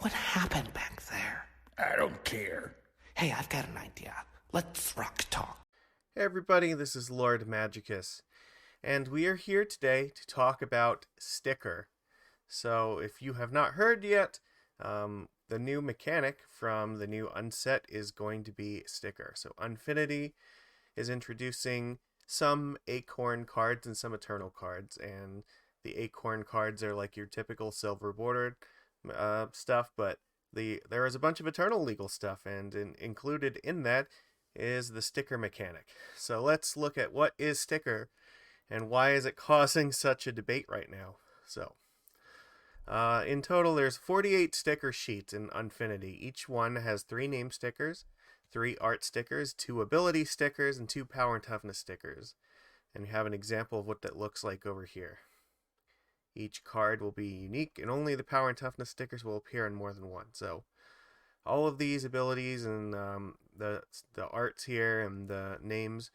What happened back there? I don't care. Hey, I've got an idea. Let's rock talk. Hey everybody, this is Lord Magicus, and we are here today to talk about Sticker. So, if you have not heard yet, the new mechanic from the new Unset is going to be Sticker. So, Unfinity is introducing some Acorn cards and some Eternal cards, and the Acorn cards are like your typical silver bordered stuff, but there is a bunch of Eternal legal stuff, and included in that is the Sticker mechanic. So let's look at what is Sticker and why is it causing such a debate right now. So in total there's 48 sticker sheets in Unfinity. Each one has 3 name stickers, 3 art stickers, 2 ability stickers, and 2 power and toughness stickers. And we have an example of what that looks like over here. Each card will be unique, and only the power and toughness stickers will appear in more than one. So all of these abilities and the arts here and the names,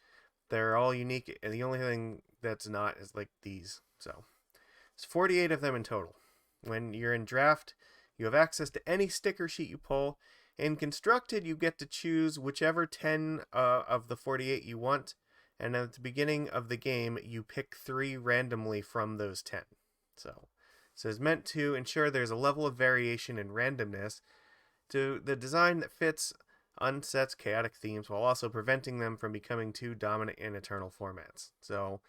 they're all unique, and the only thing that's not is like these. So it's 48 of them in total. When you're in draft, you have access to any sticker sheet you pull. In constructed, you get to choose whichever 10 of the 48 you want, and at the beginning of the game, you pick 3 randomly from those 10. So it's meant to ensure there's a level of variation and randomness to the design that fits Unset's chaotic themes while also preventing them from becoming too dominant in Eternal formats. So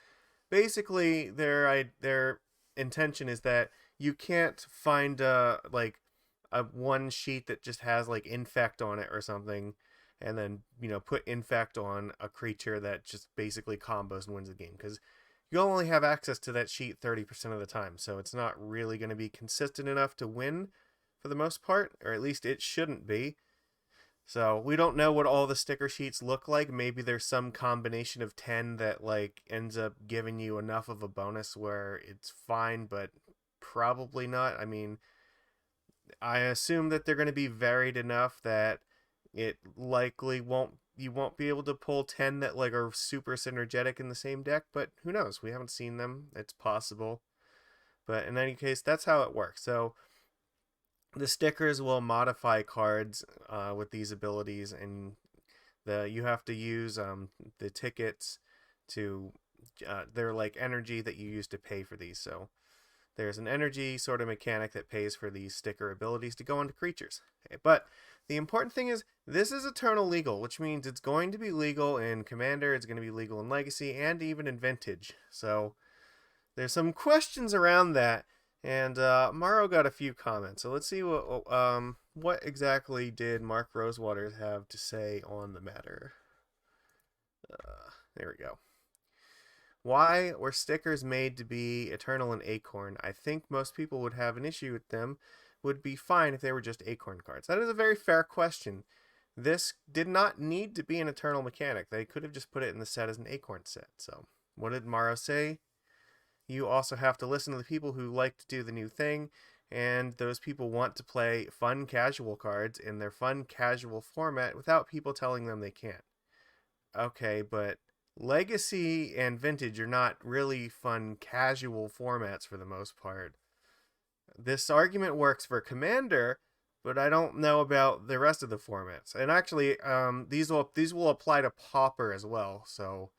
basically their intention is that you can't find a one sheet that just has like infect on it or something, and then put infect on a creature that just basically combos and wins the game, because you only have access to that sheet 30% of the time, so it's not really going to be consistent enough to win for the most part, or at least it shouldn't be. So we don't know what all the sticker sheets look like. Maybe there's some combination of 10 that like ends up giving you enough of a bonus where it's fine, but probably not. I mean, I assume that they're going to be varied enough that it likely you won't be able to pull 10 that like are super synergetic in the same deck, but who knows? We haven't seen them. It's possible. But in any case, that's how it works. So the stickers will modify cards with these abilities, and you have to use the tickets to they're like energy that you use to pay for these. So there's an energy sort of mechanic that pays for these sticker abilities to go onto creatures. But the important thing is this is Eternal legal, which means it's going to be legal in Commander, it's going to be legal in Legacy, and even in Vintage. So there's some questions around that, and Maro got a few comments. So let's see what exactly did Mark Rosewater have to say on the matter. There we go. Why were stickers made to be Eternal and Acorn? I think most people would have an issue with them. Would be fine if they were just Acorn cards. That is a very fair question. This did not need to be an Eternal mechanic. They could have just put it in the set as an Acorn set. So what did Maro say? You also have to listen to the people who like to do the new thing, and those people want to play fun casual cards in their fun casual format without people telling them they can't. Okay, but Legacy and Vintage are not really fun casual formats for the most part. This argument works for Commander, but I don't know about the rest of the formats. And actually, these will apply to Pauper as well. So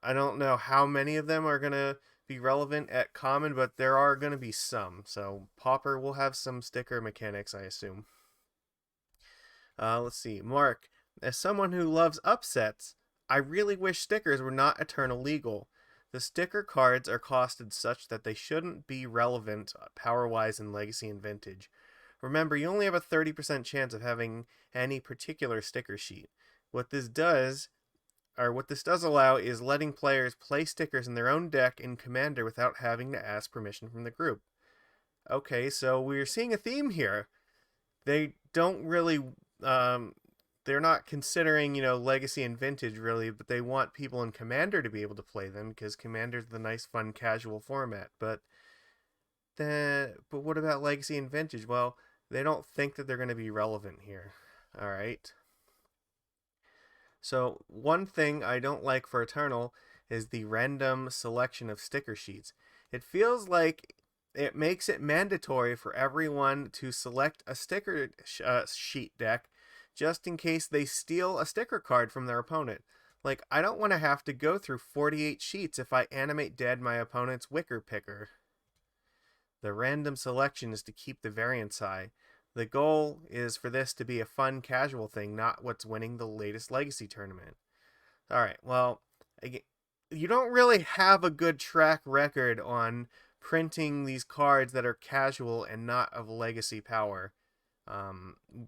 I don't know how many of them are gonna be relevant at Common, but there are gonna be some. So Pauper will have some sticker mechanics, I assume. Let's see, Mark. As someone who loves upsets, I really wish stickers were not Eternal legal. The sticker cards are costed such that they shouldn't be relevant power-wise in Legacy and Vintage. Remember, you only have a 30% chance of having any particular sticker sheet. What this does allow is letting players play stickers in their own deck in Commander without having to ask permission from the group. Okay, so we're seeing a theme here. They don't really they're not considering, Legacy and Vintage really, but they want people in Commander to be able to play them because Commander's the nice, fun, casual format. But what about Legacy and Vintage? Well, they don't think that they're going to be relevant here. All right. So one thing I don't like for Eternal is the random selection of sticker sheets. It feels like it makes it mandatory for everyone to select a sticker sheet deck just in case they steal a sticker card from their opponent. Like, I don't want to have to go through 48 sheets if I animate dead my opponent's wicker picker. The random selection is to keep the variance high. The goal is for this to be a fun, casual thing, not what's winning the latest Legacy tournament. Alright, well, you don't really have a good track record on printing these cards that are casual and not of Legacy power.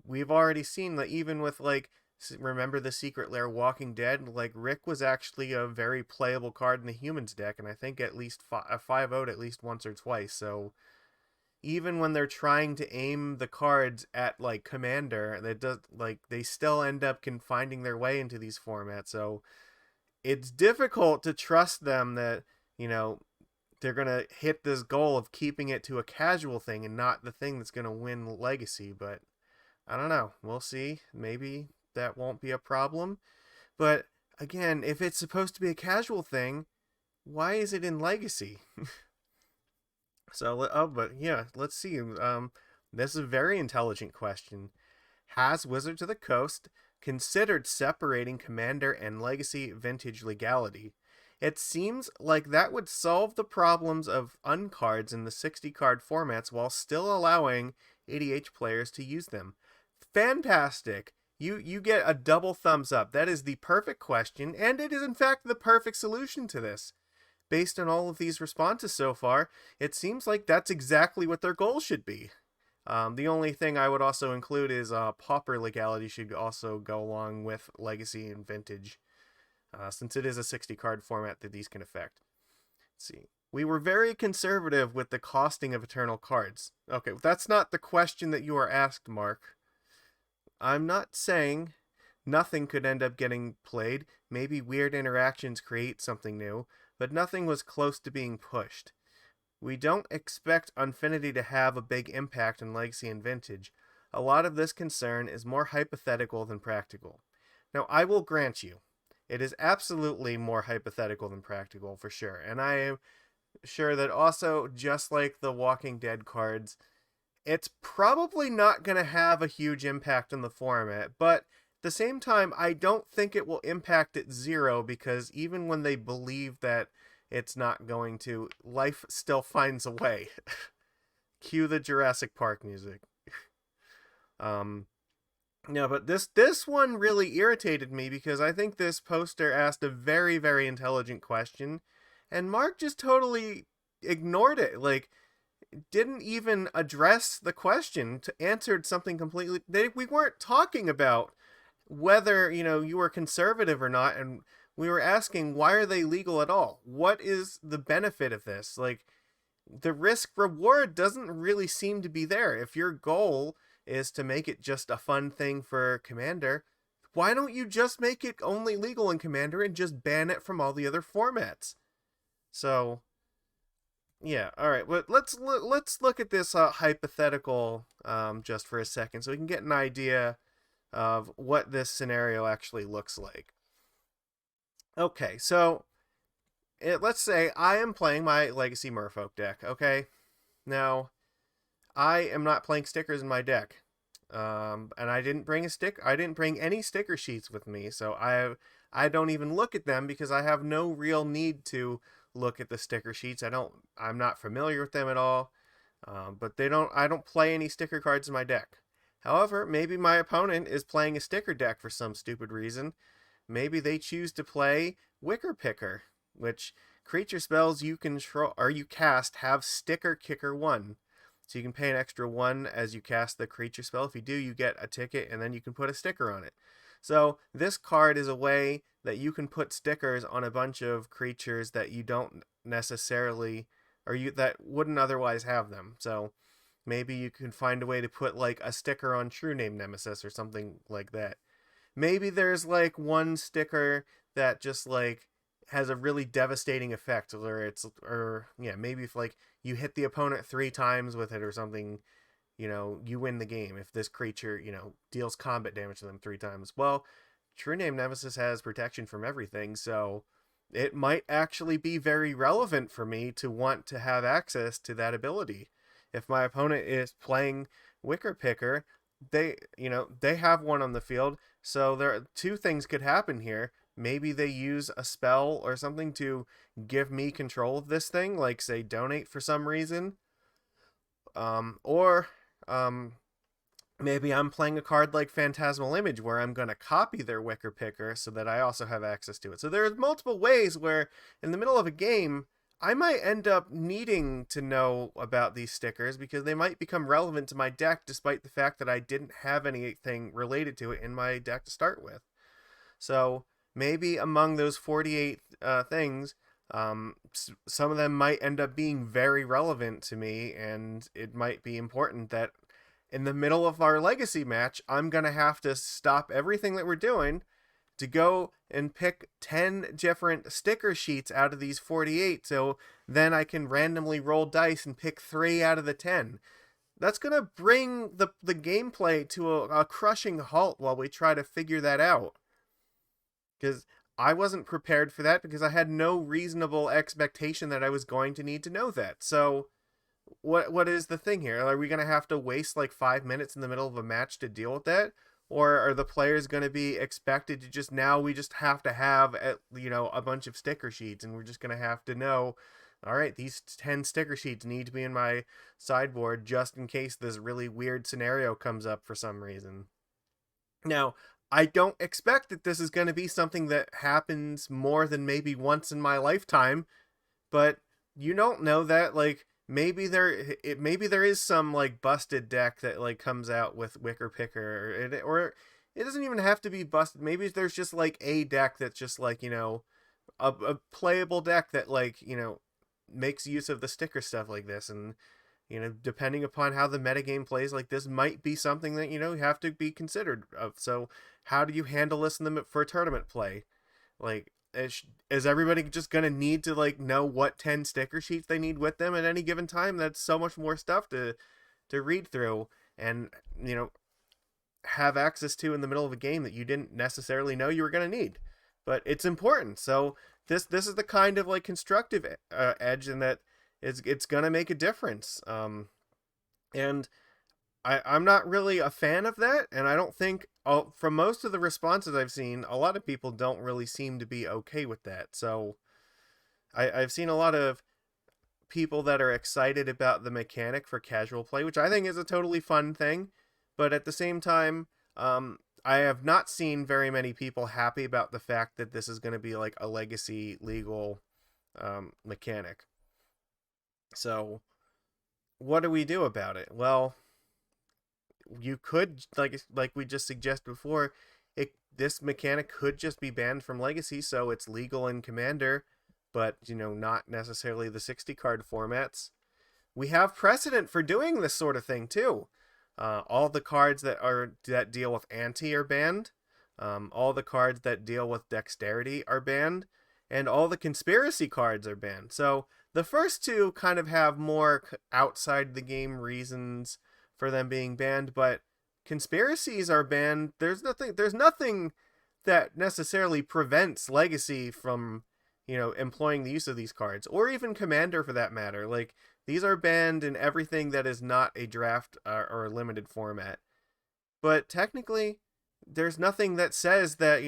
We've already seen that even with, like, remember the Secret Lair Walking Dead? Like, Rick was actually a very playable card in the Humans deck, and I think at least 5-0'd at least once or twice, so even when they're trying to aim the cards at, like, Commander, that does, like, they still end up finding their way into these formats, so it's difficult to trust them that, you know, they're going to hit this goal of keeping it to a casual thing and not the thing that's going to win Legacy, but I don't know. We'll see. Maybe that won't be a problem. But again, if it's supposed to be a casual thing, why is it in Legacy? But yeah, let's see. This is a very intelligent question. Has Wizards of the Coast considered separating Commander and Legacy Vintage legality? It seems like that would solve the problems of uncards in the 60-card formats while still allowing EDH players to use them. Fantastic! You get a double thumbs up. That is the perfect question, and it is in fact the perfect solution to this. Based on all of these responses so far, it seems like that's exactly what their goal should be. The only thing I would also include is Pauper legality should also go along with Legacy and Vintage, since it is a 60-card format that these can affect. Let's see. We were very conservative with the costing of Eternal cards. Okay, that's not the question that you are asked, Mark. I'm not saying nothing could end up getting played. Maybe weird interactions create something new, but nothing was close to being pushed. We don't expect Unfinity to have a big impact on Legacy and Vintage. A lot of this concern is more hypothetical than practical. Now, I will grant you, it is absolutely more hypothetical than practical, for sure. And I am sure that also, just like the Walking Dead cards, it's probably not going to have a huge impact on the format, but at the same time, I don't think it will impact it zero, because even when they believe that it's not going to, life still finds a way. Cue the Jurassic Park music. No, but this one really irritated me because I think this poster asked a very, very intelligent question, and Mark just totally ignored it. Like, didn't even address the question, to answered something completely. We weren't talking about whether, you were conservative or not, and we were asking, why are they legal at all? What is the benefit of this? Like, the risk reward doesn't really seem to be there. If your goal is to make it just a fun thing for Commander, why don't you just make it only legal in Commander and just ban it from all the other formats? So, yeah, all right. But let's look at this hypothetical just for a second, so we can get an idea of what this scenario actually looks like. Okay, so let's say I am playing my Legacy Merfolk deck. Okay, now I am not playing stickers in my deck, and I didn't bring I didn't bring any sticker sheets with me, so I don't even look at them because I have no real need to look at the sticker sheets. I'm not familiar with them at all, but I don't play any sticker cards in my deck. However, maybe my opponent is playing a sticker deck for some stupid reason. Maybe they choose to play Wicker Picker, which creature spells you control or you cast have Sticker Kicker 1. So you can pay an extra 1 as you cast the creature spell. If you do, you get a ticket and then you can put a sticker on it. So this card is a way that you can put stickers on a bunch of creatures that you don't necessarily, that wouldn't otherwise have them. So maybe you can find a way to put like a sticker on True Name Nemesis or something like that. Maybe there's like one sticker that just like has a really devastating effect, maybe if like you hit the opponent 3 times with it or something, you win the game if this creature, deals combat damage to them 3 times. Well, True Name Nemesis has protection from everything, so it might actually be very relevant for me to want to have access to that ability. If my opponent is playing Wicker Picker, they have one on the field, so there are two things could happen here. Maybe they use a spell or something to give me control of this thing, like say donate for some reason, or maybe I'm playing a card like Phantasmal Image where I'm going to copy their Wicker Picker so that I also have access to it. So there's multiple ways where in the middle of a game, I might end up needing to know about these stickers because they might become relevant to my deck despite the fact that I didn't have anything related to it in my deck to start with. So maybe among those 48 things, some of them might end up being very relevant to me, and it might be important that in the middle of our legacy match, I'm going to have to stop everything that we're doing to go and pick 10 different sticker sheets out of these 48, so then I can randomly roll dice and pick 3 out of the 10. That's going to bring the gameplay to a crushing halt while we try to figure that out. Because I wasn't prepared for that because I had no reasonable expectation that I was going to need to know that. So what is the thing here? Are we going to have to waste like 5 minutes in the middle of a match to deal with that? Or are the players going to be expected to just we just have to have a bunch of sticker sheets, and we're just going to have to know, all right, these 10 sticker sheets need to be in my sideboard just in case this really weird scenario comes up for some reason. Now, I don't expect that this is going to be something that happens more than maybe once in my lifetime, but you don't know that, like, maybe there is some like busted deck that like comes out with Wicker Picker, or it doesn't even have to be busted. Maybe there's just like a deck that's just like a playable deck that like makes use of the sticker stuff like this, and depending upon how the metagame plays, like this might be something that you have to be considered of. So how do you handle this for tournament play? Like, is everybody just gonna need to like know what 10 sticker sheets they need with them at any given time? That's so much more stuff to read through and have access to in the middle of a game that you didn't necessarily know you were gonna need. But it's important. So this is the kind of like constructive edge in that it's gonna make a difference. And I'm not really a fan of that, and I don't think, from most of the responses I've seen, a lot of people don't really seem to be okay with that. So I've seen a lot of people that are excited about the mechanic for casual play, which I think is a totally fun thing, but at the same time, I have not seen very many people happy about the fact that this is going to be like a legacy legal mechanic. So what do we do about it? Well, you could, like we just suggested before, this mechanic could just be banned from Legacy, so it's legal in Commander, but not necessarily the 60 card formats. We have precedent for doing this sort of thing too. All the cards that deal with ante are banned. All the cards that deal with dexterity are banned, and all the conspiracy cards are banned. So the first two kind of have more outside the game reasons for them being banned, but conspiracies are banned. There's nothing that necessarily prevents Legacy from employing the use of these cards, or even Commander for that matter. Like, these are banned in everything that is not a draft or a limited format. But technically, there's nothing that says that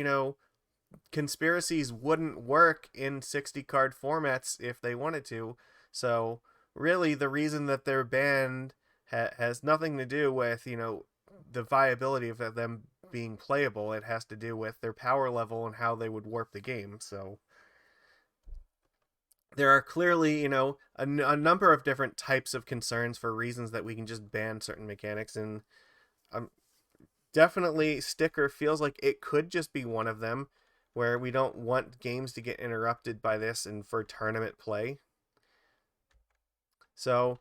conspiracies wouldn't work in 60 card formats if they wanted to. So really, the reason that they're banned has nothing to do with the viability of them being playable. It has to do with their power level and how they would warp the game. So there are clearly a number of different types of concerns for reasons that we can just ban certain mechanics, and definitely Sticker feels like it could just be one of them, where we don't want games to get interrupted by this and for tournament play. So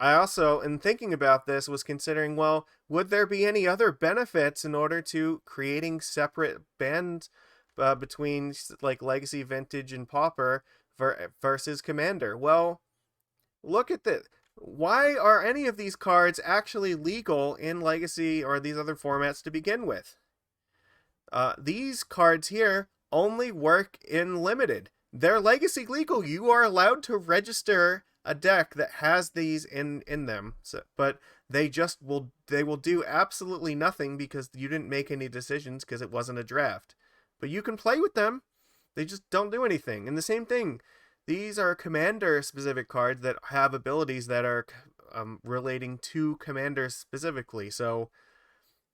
I also, in thinking about this, was considering, well, would there be any other benefits in order to creating separate bans between like Legacy, Vintage, and Pauper versus Commander? Well, look at this. Why are any of these cards actually legal in Legacy or these other formats to begin with? These cards here only work in Limited. They're legacy legal. You are allowed to register a deck that has these in them. So, but they will do absolutely nothing because you didn't make any decisions because it wasn't a draft. But you can play with them. They just don't do anything. And the same thing, these are commander specific cards that have abilities that are relating to commanders specifically. So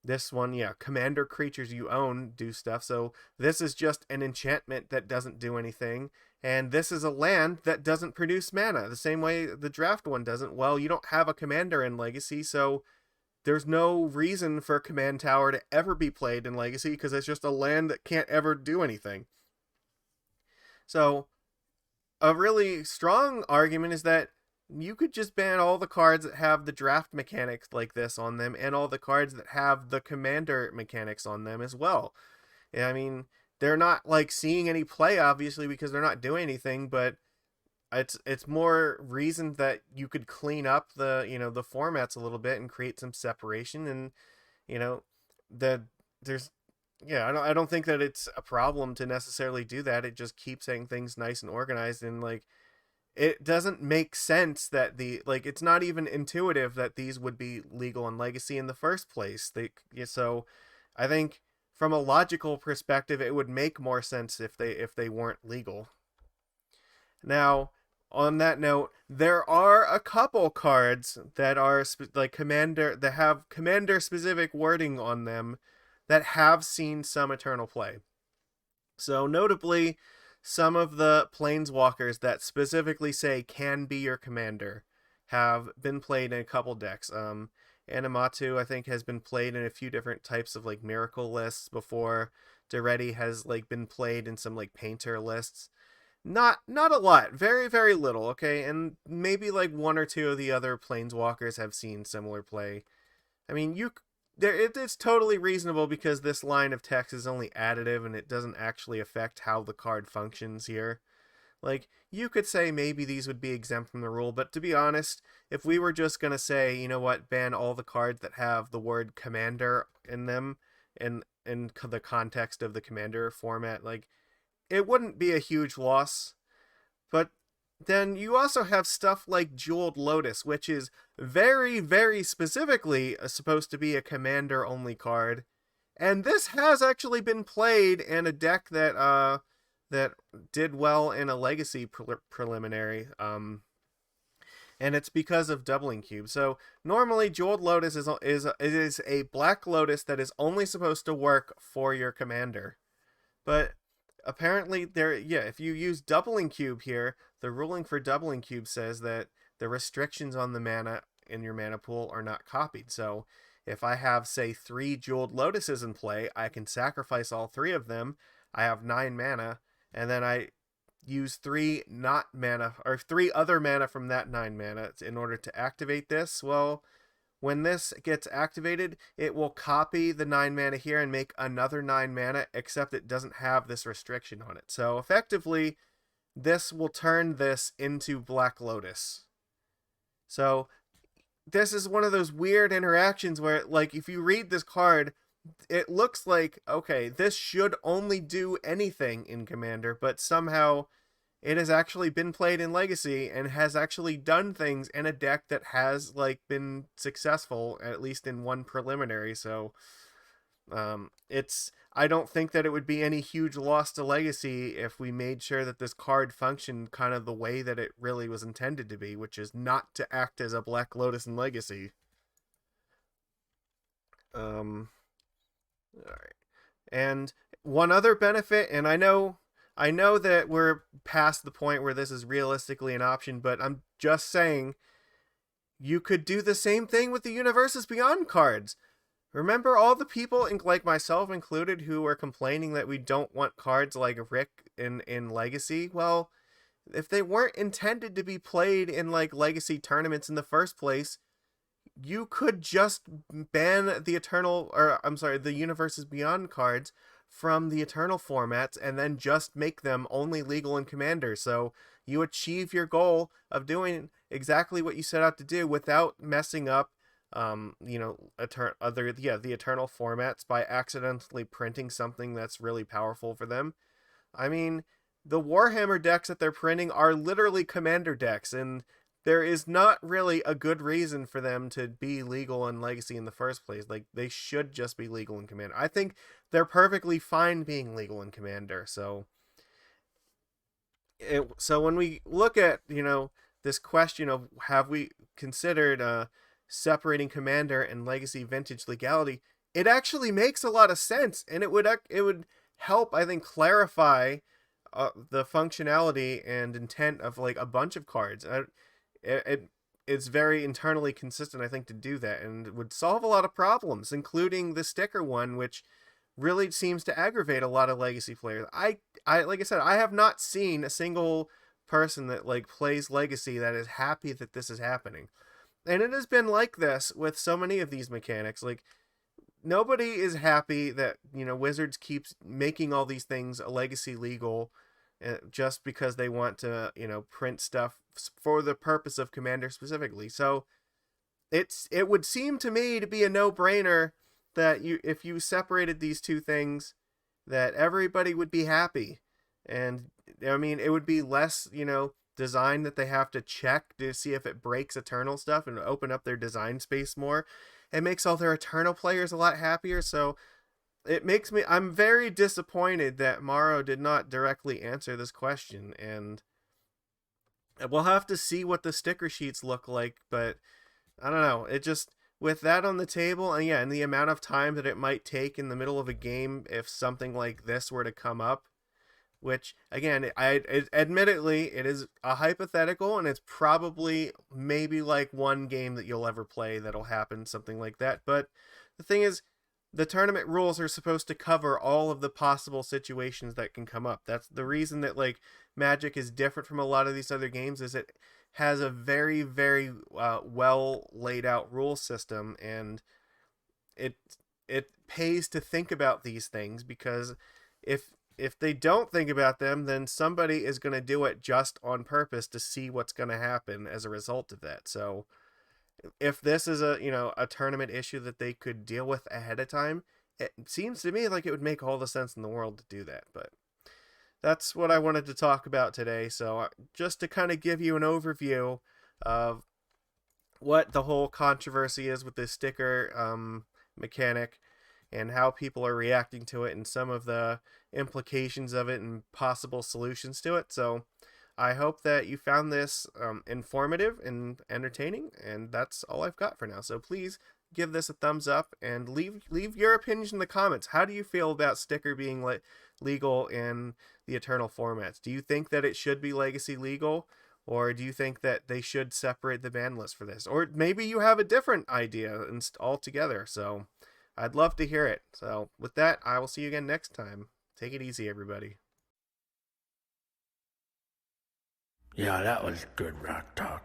this one, yeah, commander creatures you own do stuff. So this is just an enchantment that doesn't do anything. And this is a land that doesn't produce mana, the same way the draft one doesn't. Well, you don't have a commander in Legacy, so there's no reason for Command Tower to ever be played in Legacy because it's just a land that can't ever do anything. So a really strong argument is that you could just ban all the cards that have the draft mechanics like this on them and all the cards that have the commander mechanics on them as well. I mean, they're not like seeing any play obviously because they're not doing anything, but it's more reason that you could clean up the, the formats a little bit and create some separation. And the there's I don't think that it's a problem to necessarily do that. It just keeps saying things nice and organized, and like it doesn't make sense that it's not even intuitive that these would be legal in Legacy in the first place. So I think from a logical perspective it would make more sense if they weren't legal. Now, on that note, there are a couple cards that are commander that have commander specific wording on them that have seen some Eternal play. So notably, some of the planeswalkers that specifically say can be your commander have been played in a couple decks. Animatu, I think, has been played in a few different types of miracle lists before. Duretti has been played in some painter lists. Not a lot, very very little, okay, and maybe one or two of the other planeswalkers have seen similar play. I mean, it's totally reasonable because this line of text is only additive and it doesn't actually affect how the card functions here. You could say maybe these would be exempt from the rule, but to be honest, if we were just going to say, you know what, ban all the cards that have the word commander in them in the context of the commander format, it wouldn't be a huge loss. But then you also have stuff like Jeweled Lotus, which is very, very specifically supposed to be a commander-only card. And this has actually been played in a deck that did well in a Legacy preliminary. And it's because of Doubling Cube. So normally Jeweled Lotus is a Black Lotus that is only supposed to work for your commander. But apparently if you use Doubling Cube here, the ruling for Doubling Cube says that the restrictions on the mana in your mana pool are not copied. So if I have, say, 3 Jeweled Lotuses in play, I can sacrifice all 3 of them. I have 9 mana, and then I use 3 other mana from that 9 mana in order to activate this. Well, when this gets activated, it will copy the 9 mana here and make another 9 mana, except it doesn't have this restriction on it. So effectively, this will turn this into Black Lotus. So this is one of those weird interactions where, if you read this card, it looks like, okay, this should only do anything in Commander, but somehow it has actually been played in Legacy and has actually done things in a deck that has been successful, at least in one preliminary. So I don't think that it would be any huge loss to Legacy if we made sure that this card functioned kind of the way that it really was intended to be, which is not to act as a Black Lotus in Legacy. All right. And one other benefit, and I know that we're past the point where this is realistically an option, but I'm just saying you could do the same thing with the Universes Beyond cards. Remember all the people, myself included, who were complaining that we don't want cards like Rick in Legacy? Well, if they weren't intended to be played in Legacy tournaments in the first place, you could just ban the Universes Beyond cards from the Eternal formats and then just make them only legal in Commander. So you achieve your goal of doing exactly what you set out to do without messing up the Eternal formats by accidentally printing something that's really powerful for them. I mean, the Warhammer decks that they're printing are literally commander decks, and there is not really a good reason for them to be legal in Legacy in the first place. Like, they should just be legal in Commander. I think they're perfectly fine being legal in Commander. So when we look at, this question of have we considered separating Commander and Legacy Vintage legality, it actually makes a lot of sense, and it would help, I think, clarify the functionality and intent of like a bunch of cards. It's very internally consistent, I think, to do that, and it would solve a lot of problems, including the sticker one, which really seems to aggravate a lot of Legacy players. I like I said, I have not seen a single person that like plays Legacy that is happy that this is happening. And it has been like this with so many of these mechanics. Like, nobody is happy that, Wizards keeps making all these things a Legacy legal just because they want to, print stuff for the purpose of Commander specifically. So it would seem to me to be a no-brainer that if you separated these two things, that everybody would be happy. And I mean, it would be less, design that they have to check to see if it breaks Eternal stuff and open up their design space more. It makes all their Eternal players a lot happier. So I'm very disappointed that Morrow did not directly answer this question, and we'll have to see what the sticker sheets look like, but I don't know. It just, with that on the table, and yeah, and the amount of time that it might take in the middle of a game if something like this were to come up, which again, admittedly, it is a hypothetical, and it's probably maybe like one game that you'll ever play that'll happen, something like that. But the thing is, the tournament rules are supposed to cover all of the possible situations that can come up. That's the reason that like Magic is different from a lot of these other games, is it has a very, very well laid out rule system, and it pays to think about these things, because if they don't think about them, then somebody is going to do it just on purpose to see what's going to happen as a result of that. So if this is a tournament issue that they could deal with ahead of time, it seems to me like it would make all the sense in the world to do that. But that's what I wanted to talk about today. So just to kind of give you an overview of what the whole controversy is with this sticker mechanic, and how people are reacting to it, and some of the implications of it and possible solutions to it. So I hope that you found this informative and entertaining, and that's all I've got for now. So please give this a thumbs up, and leave your opinions in the comments. How do you feel about sticker being legal in the Eternal formats? Do you think that it should be Legacy legal, or do you think that they should separate the ban list for this? Or maybe you have a different idea altogether. So I'd love to hear it. So with that, I will see you again next time. Take it easy, everybody. Yeah, that was good rock talk.